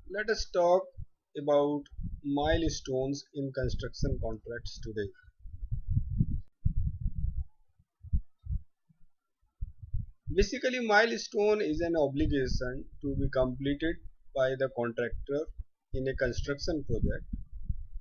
Let us talk about milestones in construction contracts today. Basically, milestone is an obligation to be completed by the contractor in a construction project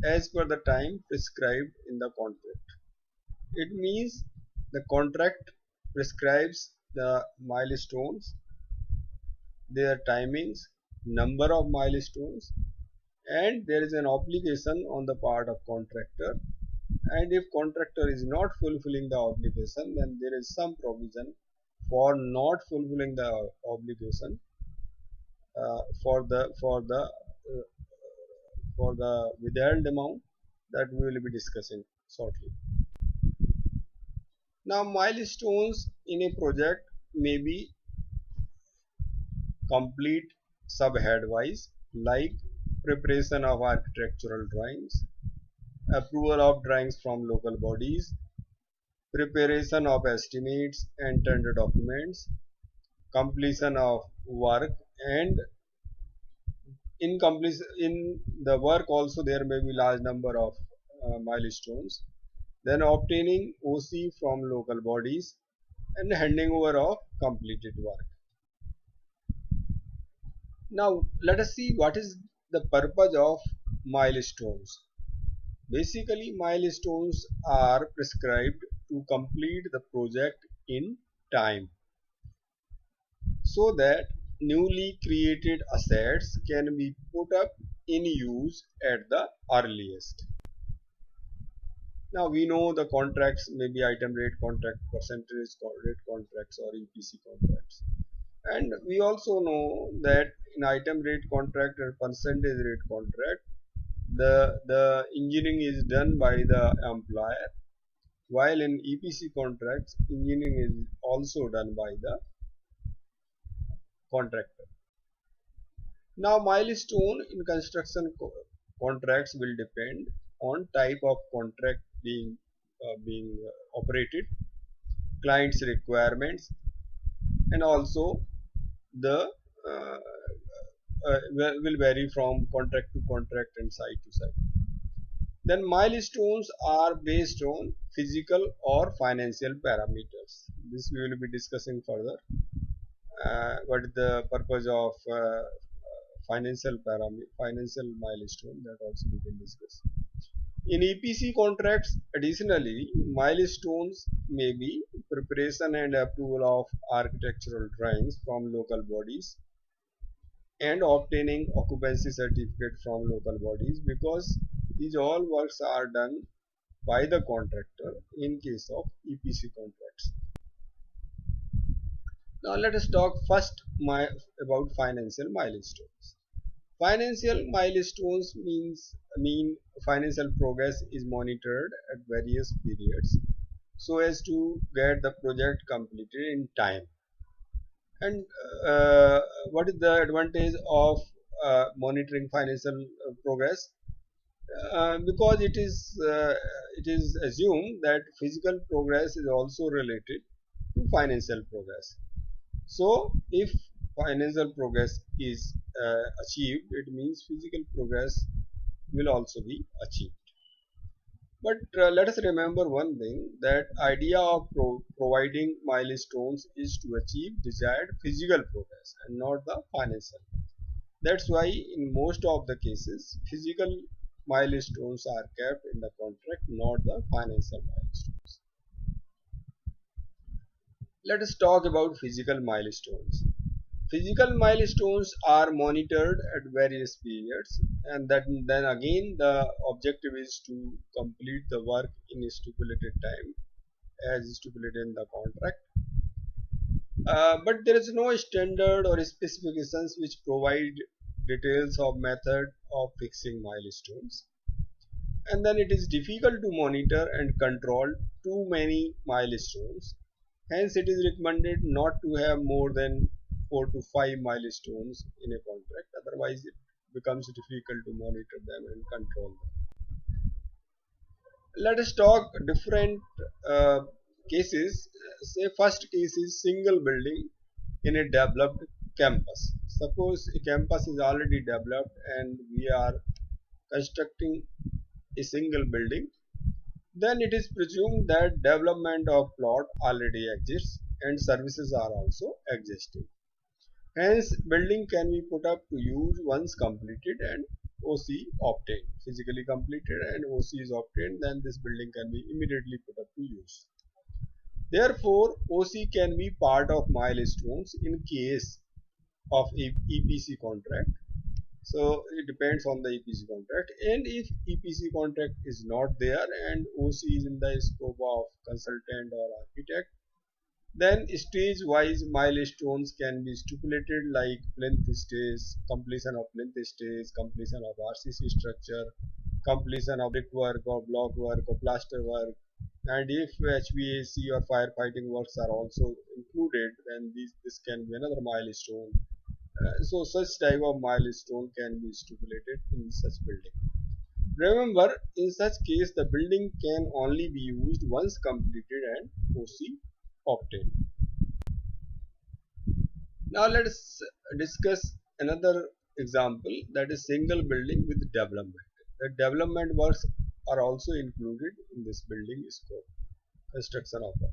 as per the time prescribed in the contract. It means the contract prescribes the milestones, their timings, number of milestones, and there is an obligation on the part of contractor, and if contractor is not fulfilling the obligation, then there is some provision for not fulfilling the obligation uh, for the withheld amount that we will be discussing shortly. Now milestones in a project may be complete subhead wise, like preparation of architectural drawings, approval of drawings from local bodies, preparation of estimates and tender documents, completion of work, and in the work also there may be large number of milestones. Then obtaining OC from local bodies and handing over of completed work. Now let us see what is the purpose of milestones. Basically, milestones are prescribed to complete the project in time so that newly created assets can be put up in use at the earliest. Now we know the contracts may be item rate contract, percentage rate contracts, or EPC contracts. And we also know that in item rate contract and percentage rate contract, the engineering is done by the employer, while in EPC contracts, engineering is also done by the contractor. Now, milestone in construction contracts will depend on type of contract being operated, client's requirements, and also the will vary from contract to contract and site to site. Then milestones are based on physical or financial parameters. This we will be discussing further. What is the purpose of financial milestone, that also we can discuss. In EPC contracts, additionally, milestones may be preparation and approval of architectural drawings from local bodies and obtaining occupancy certificate from local bodies, because these all works are done by the contractor in case of EPC contracts. Now let us talk first about financial milestones. Financial milestones mean financial progress is monitored at various periods so as to get the project completed in time. And what is the advantage of monitoring financial progress? Because it is assumed that physical progress is also related to financial progress. So if financial progress is achieved, it means physical progress will also be achieved. But let us remember one thing, that idea of providing milestones is to achieve desired physical progress and not the financial. That's why in most of the cases physical milestones are kept in the contract, not the financial milestones. Let us talk about physical milestones. Physical milestones are monitored at various periods, and then again the objective is to complete the work in a stipulated time as stipulated in the contract. But there is no standard or specifications which provide details of method of fixing milestones, and then it is difficult to monitor and control too many milestones. Hence, it is recommended not to have more than 4 to 5 milestones in a contract, otherwise, it becomes difficult to monitor them and control them. Let us talk different uh, cases. Say, first case is single building in a developed campus. Suppose a campus is already developed and we are constructing a single building, then it is presumed that development of plot already exists and services are also existing. Hence, building can be put up to use once completed and OC obtained. Physically completed and OC is obtained, then this building can be immediately put up to use. Therefore, OC can be part of milestones in case of EPC contract. So it depends on the EPC contract, and if EPC contract is not there and OC is in the scope of consultant or architect, then stage-wise milestones can be stipulated like plinth stage, completion of plinth stage, completion of RCC structure, completion of brickwork or block work or plaster work, and if HVAC or firefighting works are also included, then this can be another milestone. So such type of milestone can be stipulated in such building. Remember, in such case, the building can only be used once completed and OC obtained. Now let us discuss another example, that is single building with development. The development works are also included in this building scope, construction of work.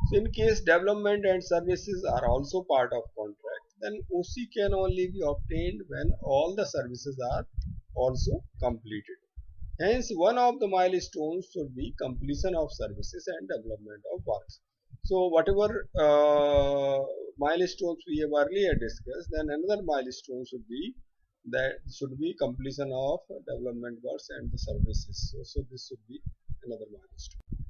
So in case development and services are also part of contract, then OC can only be obtained when all the services are also completed. Hence, one of the milestones should be completion of services and development of works. So whatever milestones we have earlier discussed, then another milestone should be completion of development works and the services. So this should be another milestone.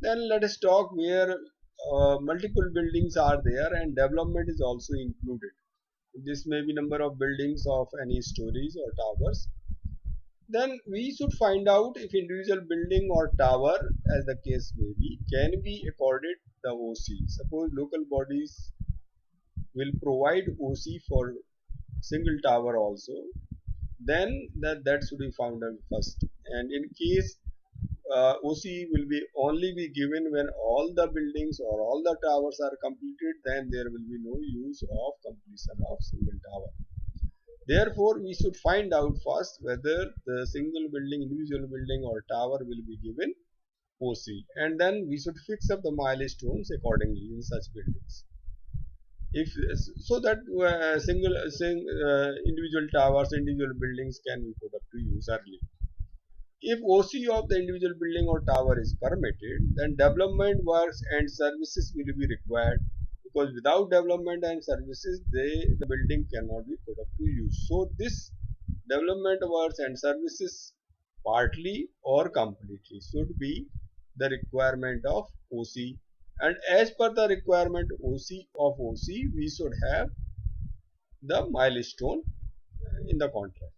Then let us talk where multiple buildings are there and development is also included. This may be number of buildings of any stories or towers. Then we should find out if individual building or tower, as the case may be, can be accorded the OC. Suppose local bodies will provide OC for single tower also, then that should be found out first. And in case OC will be only be given when all the buildings or all the towers are completed, then there will be no use of completion of single tower. Therefore, we should find out first whether the single building, individual building or tower will be given OC, and then we should fix up the milestones accordingly in such buildings. If so that individual towers, individual buildings can be put up to use early. If OC of the individual building or tower is permitted, then development works and services will be required, because without development and services, the building cannot be put up to use. So this development works and services partly or completely should be the requirement of OC, and as per the requirement of OC, we should have the milestone in the contract.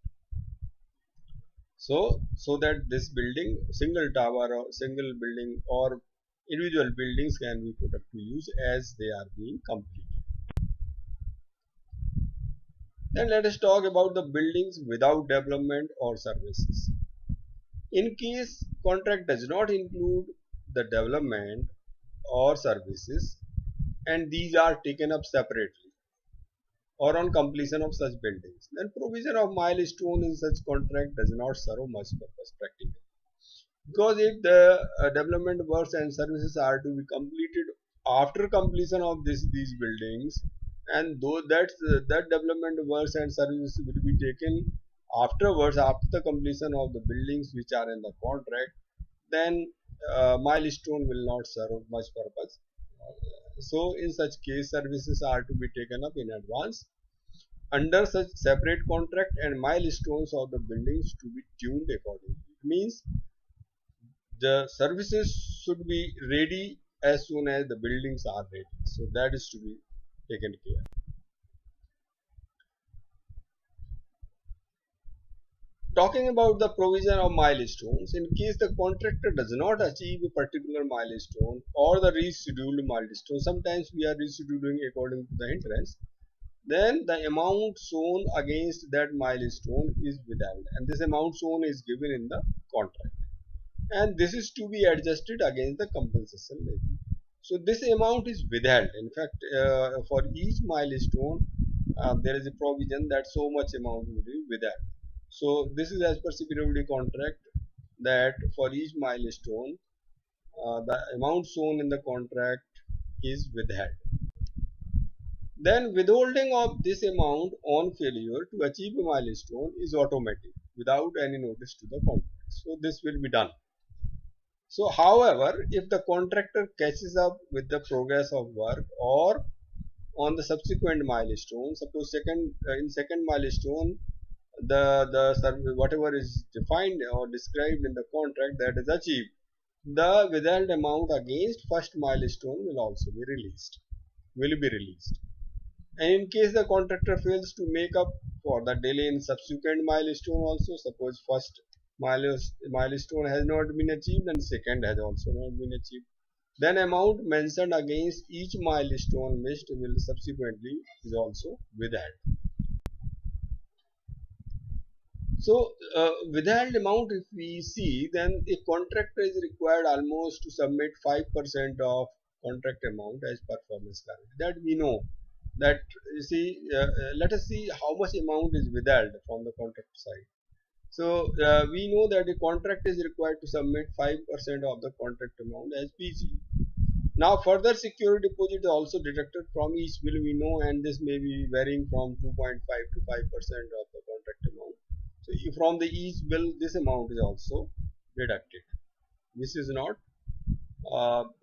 So that this building, single tower or single building or individual buildings can be put up to use as they are being completed. Then let us talk about the buildings without development or services. In case contract does not include the development or services and these are taken up separately or on completion of such buildings, then provision of milestone in such contract does not serve much purpose practically. Because if the development works and services are to be completed after completion of these buildings, and though that development works and services will be taken afterwards after the completion of the buildings which are in the contract, then milestone will not serve much purpose. So in such case, services are to be taken up in advance under such separate contract and milestones of the buildings to be tuned accordingly. It means the services should be ready as soon as the buildings are ready. So that is to be taken care. Talking about the provision of milestones, in case the contractor does not achieve a particular milestone or the rescheduled milestone, sometimes we are rescheduling according to the entrance, then the amount shown against that milestone is withheld, and this amount shown is given in the contract, and this is to be adjusted against the compensation levy. So this amount is withheld. In fact, for each milestone, there is a provision that so much amount will be withheld. So this is as per CPWD contract that for each milestone, the amount shown in the contract is withheld. Then withholding of this amount on failure to achieve a milestone is automatic without any notice to the contract. So this will be done. So however, if the contractor catches up with the progress of work or on the subsequent milestone, suppose in second milestone the whatever is defined or described in the contract that is achieved, the withheld amount against first milestone will also be released, and in case the contractor fails to make up for the delay in subsequent milestone also, suppose first milestone has not been achieved and second has also not been achieved, then amount mentioned against each milestone missed will subsequently is also withheld. So withheld amount, if we see, then a contractor is required almost to submit 5% of contract amount as performance guarantee. That we know. That you see, let us see how much amount is withheld from the contract side. So we know that the contract is required to submit 5% of the contract amount as PG. Now further security deposit is also deducted from each bill, we know, and this may be varying from 2.5 to 5% of the contract amount. So from the each bill this amount is also deducted. This is not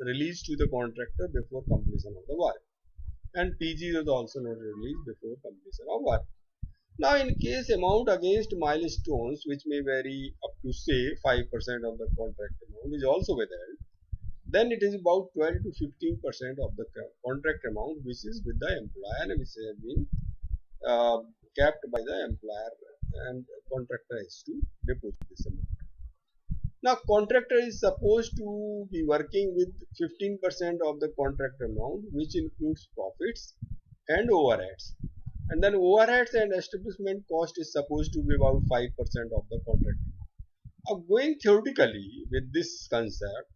released to the contractor before completion of the work, and PG is also not released before completion of work. Now in case amount against milestones, which may vary up to say 5% of the contract amount, is also withheld, then it is about 12 to 15% of the contract amount which is with the employer and which has been uh, kept by the employer, and contractor has to deposit this amount. Now contractor is supposed to be working with 15% of the contract amount, which includes profits and overheads, and then overheads and establishment cost is supposed to be about 5% of the contract. Now going theoretically with this concept,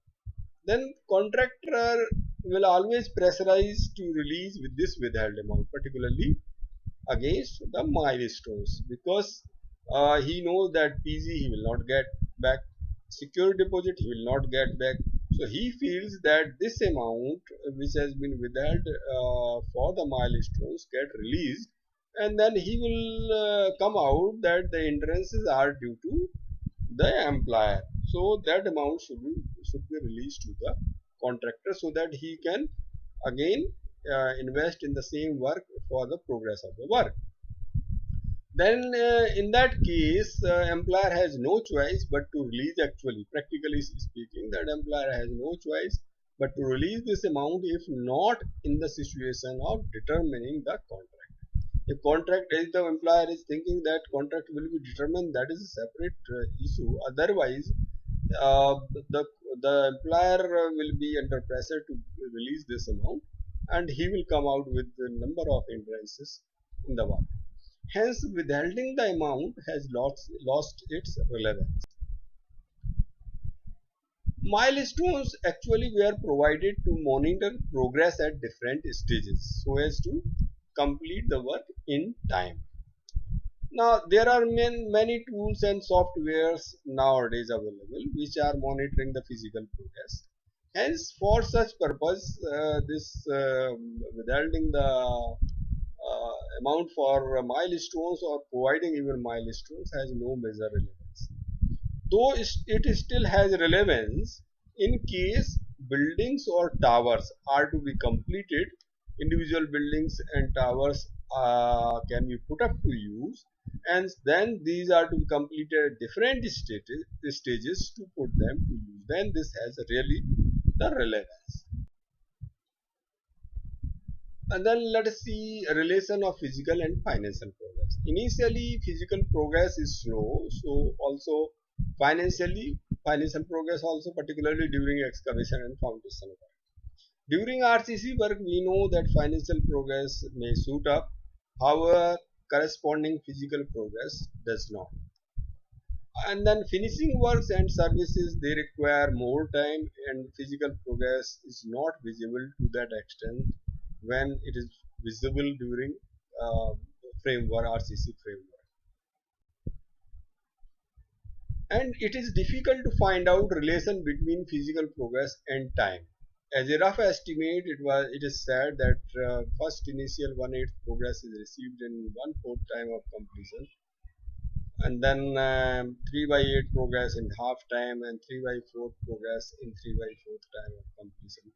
then contractor will always pressurize to release with this withheld amount, particularly against the milestones, because he knows that PG he will not get back, security deposit he will not get back. So he feels that this amount which has been withheld for the milestones get released, and then he will come out that the interests are due to the employer. So that amount should be released to the contractor so that he can again invest in the same work for the progress of the work. Then in that case employer has no choice but to release, actually practically speaking, that employer has no choice but to release this amount if not in the situation of determining the contract. If contract, if the employer is thinking that contract will be determined, that is a separate issue. Otherwise uh, the the employer will be under pressure to release this amount, and he will come out with the number of hindrances in the work. Hence, withholding the amount has lost its relevance. Milestones actually were provided to monitor progress at different stages so as to complete the work in time. Now, there are many tools and softwares nowadays available which are monitoring the physical progress. Hence, for such purpose, this withholding the amount for milestones or providing even milestones has no major relevance. Though it still has relevance in case buildings or towers are to be completed, individual buildings and towers can be put up to use, and then these are to be completed at different stages to put them to use. Then this has really the relevance. And then let us see a relation of physical and financial progress. Initially, physical progress is slow, so also financial progress also, particularly during excavation and foundation work. During RCC work, we know that financial progress may suit up, however, corresponding physical progress does not. And then finishing works and services, they require more time, and physical progress is not visible to that extent when it is visible during uh, framework RCC framework. And it is difficult to find out relation between physical progress and time. As a rough estimate, it is said that first initial 1/8 progress is received in 1/4 time of completion, and then 3 by 8 progress in half time, and 3 by 4 progress in 3 by 4th time of completion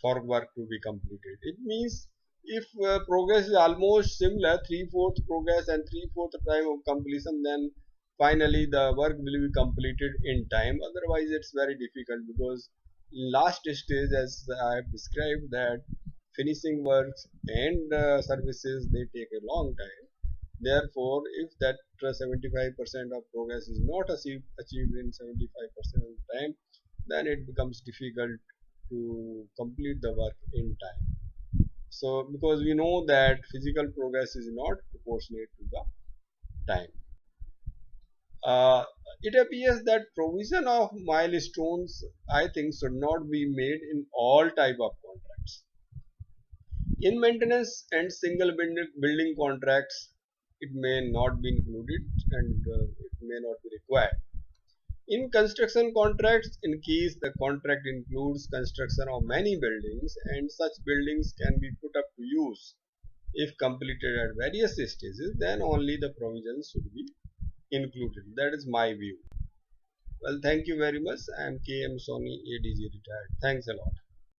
for work to be completed. It means if progress is almost similar, 3/4 progress and 3/4 time of completion, then finally the work will be completed in time. Otherwise it's very difficult, because last stage, as I have described, that finishing works and services, they take a long time. Therefore, if that 75% of progress is not achieved in 75% of the time, then it becomes difficult to complete the work in time. So, because we know that physical progress is not proportionate to the time. Uh, it appears that provision of milestones, I think, should not be made in all type of contracts. In maintenance and single building contracts, it may not be included, and it may not be required. In construction contracts, in case the contract includes construction of many buildings and such buildings can be put up to use if completed at various stages, then only the provisions should be included. That is my view. Well, thank you very much. I am KM Sony, ADG retired. Thanks a lot.